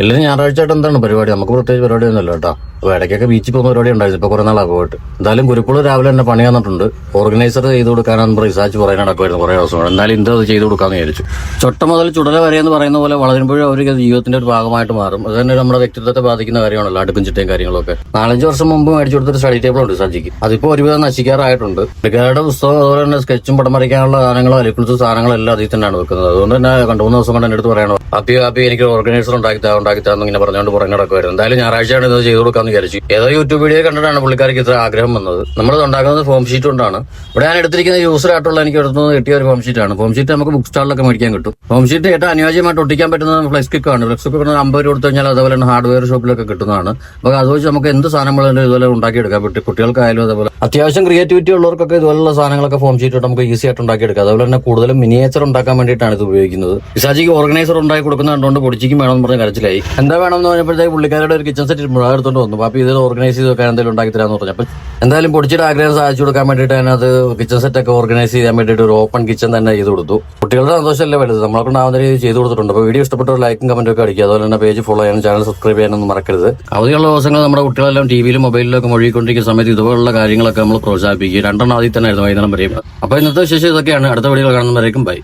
എല്ലാവരും ഞായറാഴ്ച ആയിട്ട് എന്താണ് പരിപാടി? നമുക്ക് പ്രത്യേകിച്ച് പരിപാടി ഒന്നുമില്ല കേട്ടോ. അപ്പൊ ഇടയ്ക്കൊക്കെ ബീച്ചിൽ പോകുന്ന പരിപാടി ഉണ്ടായിരുന്നു. ഇപ്പൊ കുറെ നാളാണ് പോയിട്ട്. എന്തായാലും കുരുപ്പുള്ള രാവിലെ തന്നെ പണി വന്നിട്ടുണ്ട്. ഓർഗനൈസർ ചെയ്ത് കൊടുക്കാനാണ് റിസാർച്ച് പറയാൻ നടക്കുമായിരുന്നു കുറെ ദിവസമാണ്. എന്നാലും ഇന്നത് അത് ചെയ്ത് കൊടുക്കാന്ന് വിചാരിച്ചു. ചൊട്ട മുതൽ ചുടല വരെ എന്ന് പറയുന്ന പോലെ വളരുമ്പോഴും അവർ ജീവിതത്തിന്റെ ഒരു ഭാഗമായിട്ട് മാറും. അത് തന്നെ നമ്മുടെ വ്യക്തിത്വത്തെ ബാധിക്കുന്ന കാര്യമാണല്ലോ, അടുക്കും ചിട്ടയും കാര്യങ്ങളൊക്കെ. 4-5 വർഷം മുമ്പ് മേടിച്ചു കൊടുത്തൊരു സ്റ്റഡി ടേബിൾ ഉണ്ട് റിസാർച്ചിക്ക്. അതിപ്പോ ഒരുവിധം നശിക്കാറായിട്ടുണ്ട്. പുള്ളിക്കാരുടെ പുസ്തകം അതുപോലെ തന്നെ സ്കെച്ചും പടം വരയ്ക്കാനുള്ള സാധനങ്ങളും അലിക്കുളിച്ച സാധനങ്ങളെല്ലാം അതിൽ തന്നെയാണ് വെക്കുന്നത്. അതുകൊണ്ട് തന്നെ 2-3 ദിവസം കൊണ്ട് എന്റെ അടുത്ത് പറയണോ അപ്പി എനിക്ക് ഓർഗനൈസർ ഉണ്ടാക്കിത്താന്ന് ഇങ്ങനെ പറഞ്ഞുകൊണ്ട് പുറകെ നടക്കുമായിരുന്നു. എന്തായാലും ഞായറാഴ്ചയാണ് ഇത് ചെയ്ത് കൊടുക്കാന്ന് വിചാരിച്ചു. ഏതോ യൂട്യൂബ് വീഡിയോ കണ്ടിട്ടാണ് പുള്ളിക്കാർക്ക് ഇത്ര ആഗ്രഹം വന്നത്. നമ്മളിത് ഉണ്ടാക്കുന്നത് ഫോം ഷീറ്റ് കൊണ്ടാണ്. ഇവിടെ ഞാൻ എടുത്തിരിക്കുന്ന യൂസർ ആയിട്ടുള്ള എനിക്ക് എടുത്തുനിന്ന് കിട്ടിയ ഒരു ഫോം ഷീറ്റാണ്. ഫോം ഷീറ്റ് നമുക്ക് ബുക്ക് സ്റ്റാളിലൊക്കെ മേടിക്കാൻ കിട്ടും. ഫോം ഷീറ്റ് ഏറ്റവും അനുയോജ്യമായിട്ട് ഒട്ടിക്കാൻ പറ്റുന്ന ഫ്ലെക്സ് കിക്കാണ്. ഫ്ലെക്സ് കിക്ക് 50 രൂപ കൊടുത്തു കഴിഞ്ഞാൽ അതുപോലെ തന്നെ ഹാർഡ്വെയർ ഷോപ്പിലൊക്കെ കിട്ടുന്നതാണ്. അപ്പോൾ അത് വെച്ച് നമുക്ക് എന്ത് സാധനങ്ങളും ഇതുപോലെ ഉണ്ടാക്കിയെടുക്കാൻ പറ്റും. കുട്ടികൾക്കായാലും അതേപോലെ അത്യാവശ്യം ക്രിയേറ്റിവിറ്റി ഉള്ളവർക്കൊക്കെ ഇതുപോലുള്ള സാധനങ്ങളൊക്കെ ഫോം ഷീറ്റ് നമുക്ക് ഈസി ആയിട്ട് ഉണ്ടാക്കിയെടുക്കാം. അതുപോലെ തന്നെ കൂടുതലും മിനിയേച്ചർ ഉണ്ടാക്കാൻ വേണ്ടിയിട്ടാണ് ഇത് ഉപയോഗിക്കുന്നത്. ഇസാജിക്ക് ഓർഗനൈസർ ഉണ്ടാക്കി കൊടുക്കുന്ന കണ്ടുകൊണ്ട് പൊടിച്ചിക്കും വേണമെന്ന് പറഞ്ഞ് കരച്ചിലായി. എന്താ വേണമെന്ന് പറഞ്ഞപ്പോഴത്തേക്ക് പുള്ളിക്കാരുടെ ഒരു കിച്ചൺ സെറ്റ് എടുത്തുകൊണ്ട് വന്നു. അപ്പോൾ ഇത് ഓർഗനൈസ് ചെയ്ത് വെക്കാൻ എന്തെങ്കിലും ഉണ്ടാക്കി തരാമെന്ന് പറഞ്ഞു. അപ്പോൾ എന്തായാലും പൊടിച്ചിട്ട് ആഗ്രഹം സാധിച്ചു കൊടുക്കാൻ വേണ്ടിയിട്ട് അതിനകത്ത് കിച്ചൺ സെറ്റ് ഒക്കെ ഓർഗനൈസ് ചെയ്യാൻ വേണ്ടിയിട്ട് ഒരു ഓപ്പൺ കിച്ചൺ തന്നെ ചെയ്ത് കൊടുത്തു. കുട്ടികളുടെ സന്തോഷമല്ലേ വലുത്. നമ്മളെ കൊണ്ടാവുന്ന രീതിയിൽ ചെയ്ത് കൊടുത്തിട്ടുണ്ട്. അപ്പോൾ വീഡിയോ ഇഷ്ടപ്പെട്ട ലൈക്കും കമന്റും ഒക്കെ അടിക്കുക. അതുപോലെ തന്നെ പേജ് ഫോളോ ചെയ്യാനും ചാനൽ സബ്സ്ക്രൈബ് ചെയ്യാനൊന്നും മറക്കരുത്. അവധിയുള്ള ദിവസങ്ങൾ നമ്മുടെ കുട്ടികളെല്ലാം ടിവിയിലും മൊബൈലിലൊക്കെ മുഴുകിക്കൊണ്ടിരിക്കുന്ന സമയത്ത് ഇതുപോലുള്ള കാര്യങ്ങളൊക്കെ നമ്മൾ പ്രോത്സാഹിപ്പിക്കുക. 2 ആദ്യം തന്നെ ആയിരുന്നു വൈകുന്നേരം വരെയും. അപ്പോൾ ഇന്നത്തെ വിശേഷം ഇതൊക്കെയാണ്. അടുത്ത വീഡിയോകൾ കാണുന്നവരേക്കും ബൈ.